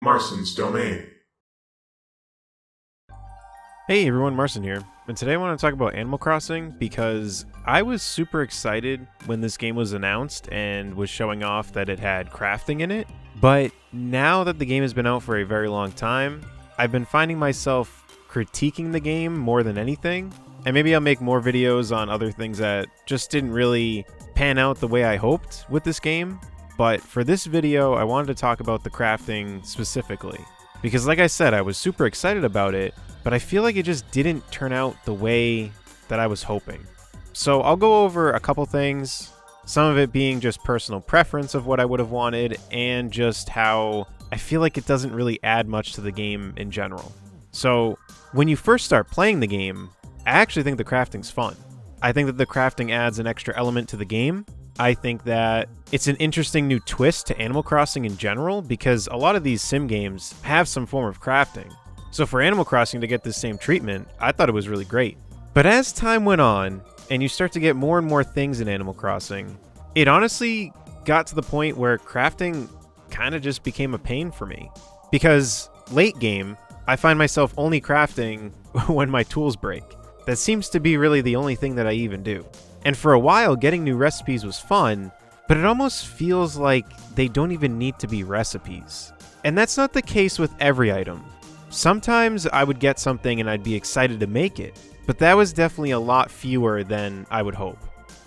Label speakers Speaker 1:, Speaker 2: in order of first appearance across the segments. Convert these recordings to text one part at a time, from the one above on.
Speaker 1: Marston's Domain.
Speaker 2: Hey everyone, Marson here, and today I want to talk about Animal Crossing because I was super excited when this game was announced and was showing off that it had crafting in it, but now that the game has been out for a very long time, I've been finding myself critiquing the game more than anything, and maybe I'll make more videos on other things that just didn't really pan out the way I hoped with this game, but for this video I wanted to talk about the crafting specifically, because like I said, I was super excited about it, but I feel like it just didn't turn out the way that I was hoping. So I'll go over a couple things, some of it being just personal preference of what I would have wanted, and just how I feel like it doesn't really add much to the game in general. So when you first start playing the game, I actually think the crafting's fun. I think that the crafting adds an extra element to the game. I think that it's an interesting new twist to Animal Crossing in general, because a lot of these sim games have some form of crafting. So for Animal Crossing to get this same treatment, I thought it was really great. But as time went on, and you start to get more and more things in Animal Crossing, it honestly got to the point where crafting kind of just became a pain for me. Because late game, I find myself only crafting when my tools break. That seems to be really the only thing that I even do. And for a while, getting new recipes was fun, but it almost feels like they don't even need to be recipes. And that's not the case with every item. Sometimes I would get something and I'd be excited to make it, but that was definitely a lot fewer than I would hope.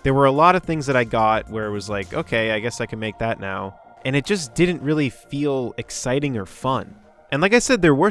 Speaker 2: There were a lot of things that I got where it was like, okay, I guess I can make that now, and it just didn't really feel exciting or fun. And like I said, there were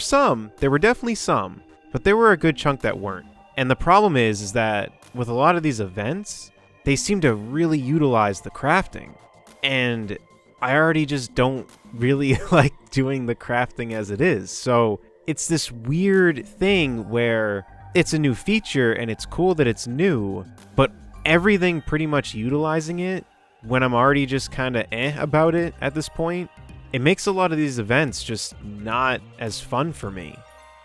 Speaker 2: definitely some, but there were a good chunk that weren't. And the problem is that with a lot of these events, they seem to really utilize the crafting, and I already just don't really like doing the crafting as it is. So it's this weird thing where it's a new feature and it's cool that it's new, but everything pretty much utilizing it when I'm already just kind of about it at this point, it makes a lot of these events just not as fun for me.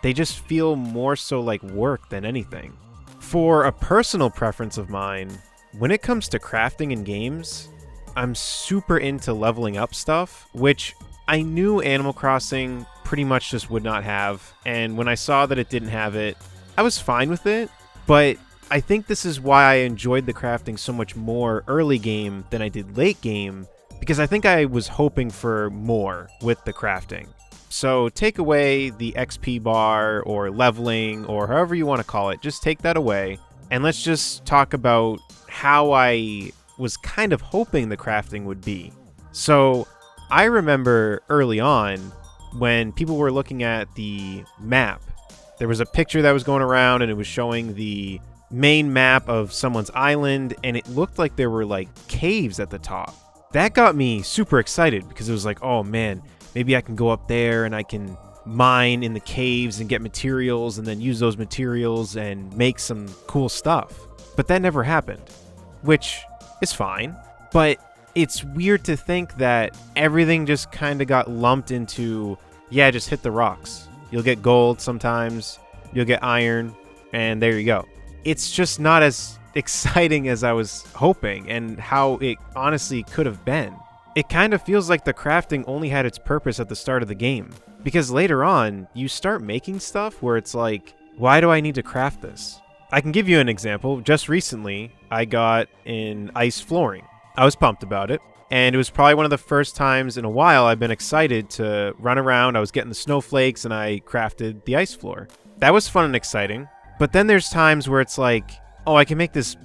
Speaker 2: They just feel more so like work than anything. For a personal preference of mine, when it comes to crafting in games, I'm super into leveling up stuff, which I knew Animal Crossing pretty much just would not have, and when I saw that it didn't have it, I was fine with it, but I think this is why I enjoyed the crafting so much more early game than I did late game, because I think I was hoping for more with the crafting. So take away the XP bar or leveling or however you want to call it, just take that away, and let's just talk about how I was kind of hoping the crafting would be. So I remember early on when people were looking at the map, there was a picture that was going around and it was showing the main map of someone's island, and it looked like there were like caves at the top. That got me super excited because it was like, oh man, maybe I can go up there and I can mine in the caves and get materials and then use those materials and make some cool stuff. But that never happened, which is fine, but it's weird to think that everything just kind of got lumped into, yeah, just hit the rocks. You'll get gold sometimes, you'll get iron, and there you go. It's just not as exciting as I was hoping and how it honestly could have been. It kind of feels like the crafting only had its purpose at the start of the game, because later on, you start making stuff where it's like, why do I need to craft this? I can give you an example. Just recently, I got in ice flooring. I was pumped about it, and it was probably one of the first times in a while I've been excited to run around. I was getting the snowflakes, and I crafted the ice floor. That was fun and exciting, but then there's times where it's like, oh, I can make this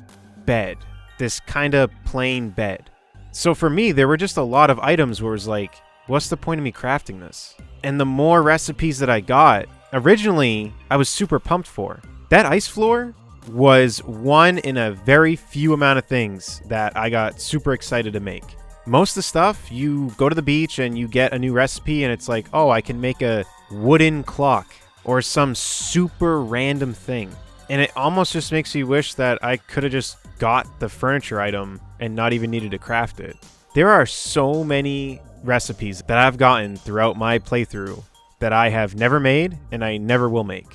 Speaker 2: bed, this kind of plain bed. So for me, there were just a lot of items where it was like, what's the point of me crafting this? And the more recipes that I got, originally, I was super pumped for. That ice floor was one in a very few amount of things that I got super excited to make. Most of the stuff, you go to the beach and you get a new recipe and it's like, oh, I can make a wooden clock or some super random thing. And it almost just makes you wish that I could have just got the furniture item and not even needed to craft it. There are so many recipes that I've gotten throughout my playthrough that I have never made and I never will make.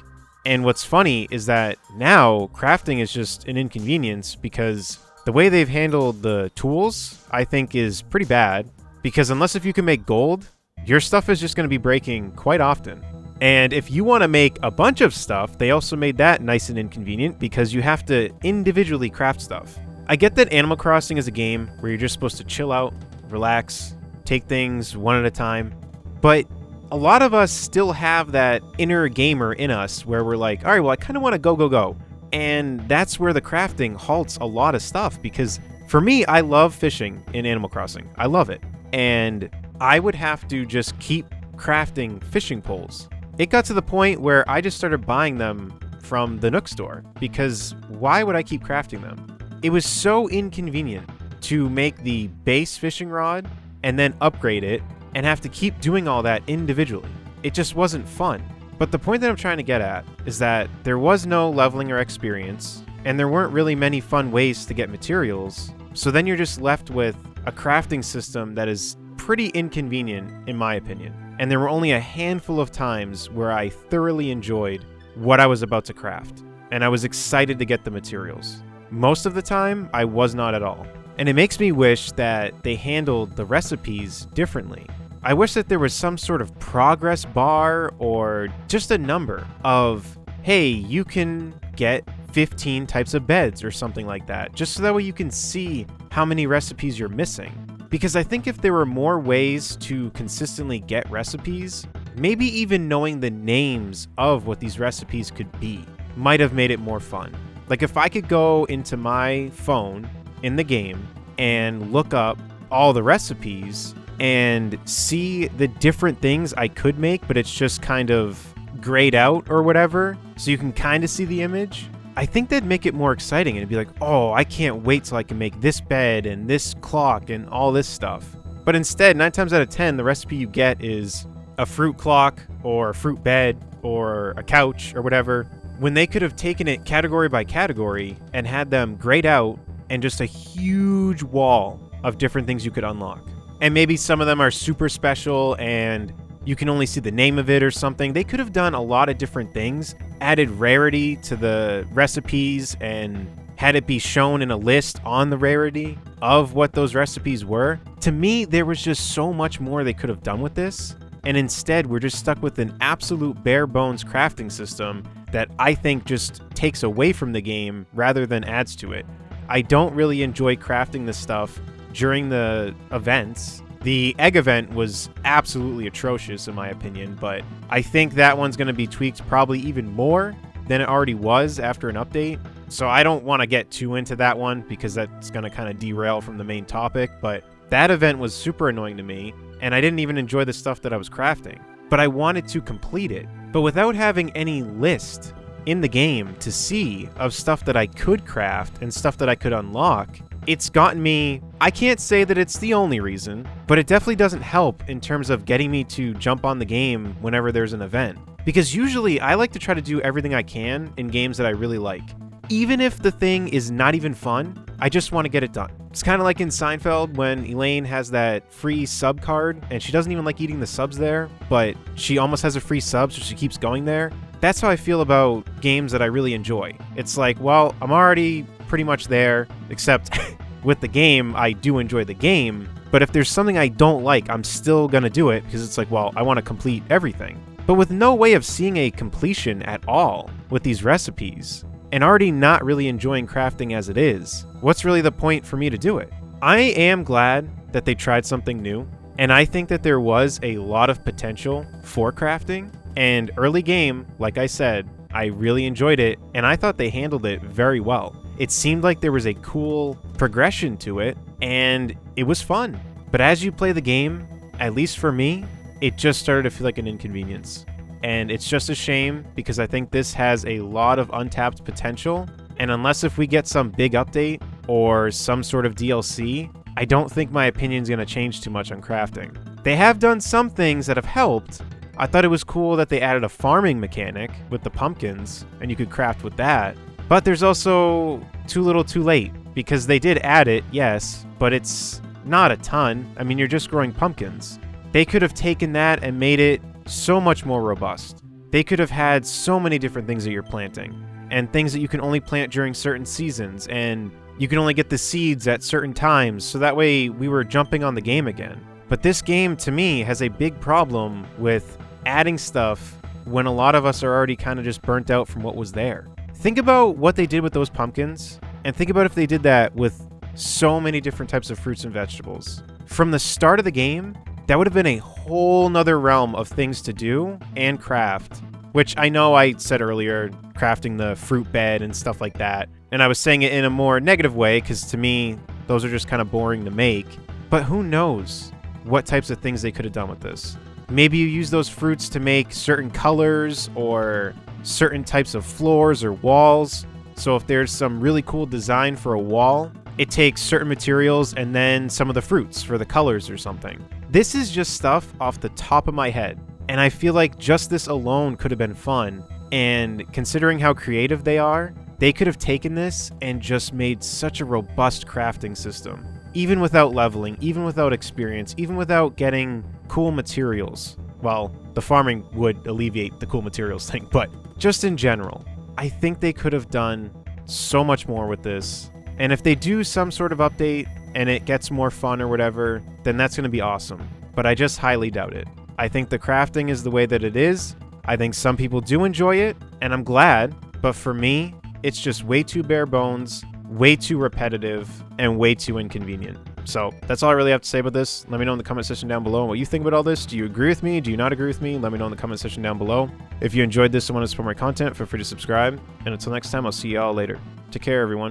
Speaker 2: And what's funny is that now crafting is just an inconvenience because the way they've handled the tools, I think, is pretty bad. Because unless if you can make gold, your stuff is just going to be breaking quite often. And if you want to make a bunch of stuff, they also made that nice and inconvenient because you have to individually craft stuff. I get that Animal Crossing is a game where you're just supposed to chill out, relax, take things one at a time, but a lot of us still have that inner gamer in us where we're like, all right, well, I kind of want to go. And that's where the crafting halts a lot of stuff because for me, I love fishing in Animal Crossing. I love it. And I would have to just keep crafting fishing poles. It got to the point where I just started buying them from the Nook store because why would I keep crafting them? It was so inconvenient to make the base fishing rod and then upgrade it and have to keep doing all that individually. It just wasn't fun. But the point that I'm trying to get at is that there was no leveling or experience, and there weren't really many fun ways to get materials, so then you're just left with a crafting system that is pretty inconvenient, in my opinion. And there were only a handful of times where I thoroughly enjoyed what I was about to craft, and I was excited to get the materials. Most of the time, I was not at all. And it makes me wish that they handled the recipes differently. I wish that there was some sort of progress bar or just a number of, hey, you can get 15 types of beds or something like that, just so that way you can see how many recipes you're missing. Because I think if there were more ways to consistently get recipes, maybe even knowing the names of what these recipes could be might have made it more fun. Like if I could go into my phone in the game and look up all the recipes and see the different things I could make, but it's just kind of grayed out or whatever, so you can kind of see the image, I think that'd make it more exciting. And it'd be like, oh, I can't wait till I can make this bed and this clock and all this stuff. But instead, 9 times out of 10, the recipe you get is a fruit clock or a fruit bed or a couch or whatever, when they could have taken it category by category and had them grayed out and just a huge wall of different things you could unlock. And maybe some of them are super special and you can only see the name of it or something. They could have done a lot of different things, added rarity to the recipes and had it be shown in a list on the rarity of what those recipes were. To me, there was just so much more they could have done with this. And instead, we're just stuck with an absolute bare bones crafting system that I think just takes away from the game rather than adds to it. I don't really enjoy crafting this stuff during the events. The egg event was absolutely atrocious in my opinion, but I think that one's going to be tweaked probably even more than it already was after an update. So I don't want to get too into that one because that's going to kind of derail from the main topic, but that event was super annoying to me, and I didn't even enjoy the stuff that I was crafting. But I wanted to complete it. But without having any list in the game to see of stuff that I could craft and stuff that I could unlock, it's gotten me, I can't say that it's the only reason, but it definitely doesn't help in terms of getting me to jump on the game whenever there's an event. Because usually I like to try to do everything I can in games that I really like. Even if the thing is not even fun, I just want to get it done. It's kind of like in Seinfeld when Elaine has that free sub card and she doesn't even like eating the subs there, but she almost has a free sub, so she keeps going there. That's how I feel about games that I really enjoy. It's like, well, I'm already pretty much there, except with the game, I do enjoy the game, but if there's something I don't like, I'm still gonna do it because it's like, well, I want to complete everything. But with no way of seeing a completion at all with these recipes, and already not really enjoying crafting as it is, what's really the point for me to do it? I am glad that they tried something new, and I think that there was a lot of potential for crafting, and early game, like I said, I really enjoyed it, and I thought they handled it very well. It seemed like there was a cool progression to it, and it was fun. But as you play the game, at least for me, it just started to feel like an inconvenience. And it's just a shame because I think this has a lot of untapped potential. And unless if we get some big update or some sort of DLC, I don't think my opinion's going to change too much on crafting. They have done some things that have helped. I thought it was cool that they added a farming mechanic with the pumpkins and you could craft with that. But there's also too little too late because they did add it, yes, but it's not a ton. I mean, you're just growing pumpkins. They could have taken that and made it so much more robust. They could have had so many different things that you're planting and things that you can only plant during certain seasons and you can only get the seeds at certain times, so that way we were jumping on the game again. But this game, to me, has a big problem with adding stuff when a lot of us are already kind of just burnt out from what was there. Think about what they did with those pumpkins, and think about if they did that with so many different types of fruits and vegetables. From the start of the game, that would have been a whole nother realm of things to do and craft, which I know I said earlier, crafting the fruit bed and stuff like that. And I was saying it in a more negative way because to me, those are just kind of boring to make. But who knows what types of things they could have done with this. Maybe you use those fruits to make certain colors or certain types of floors or walls. So if there's some really cool design for a wall, it takes certain materials and then some of the fruits for the colors or something. This is just stuff off the top of my head. And I feel like just this alone could have been fun. And considering how creative they are, they could have taken this and just made such a robust crafting system. Even without leveling, even without experience, even without getting cool materials. Well, the farming would alleviate the cool materials thing, but just in general, I think they could have done so much more with this. And if they do some sort of update and it gets more fun or whatever, then that's going to be awesome. But I just highly doubt it. I think the crafting is the way that it is. I think some people do enjoy it, and I'm glad. But for me, it's just way too bare bones, way too repetitive, and way too inconvenient. So that's all I really have to say about this. Let me know in the comment section down below what you think about all this. Do you agree with me? Do you not agree with me? Let me know in the comment section down below. If you enjoyed this and want to support my content, feel free to subscribe. And until next time, I'll see y'all later. Take care, everyone.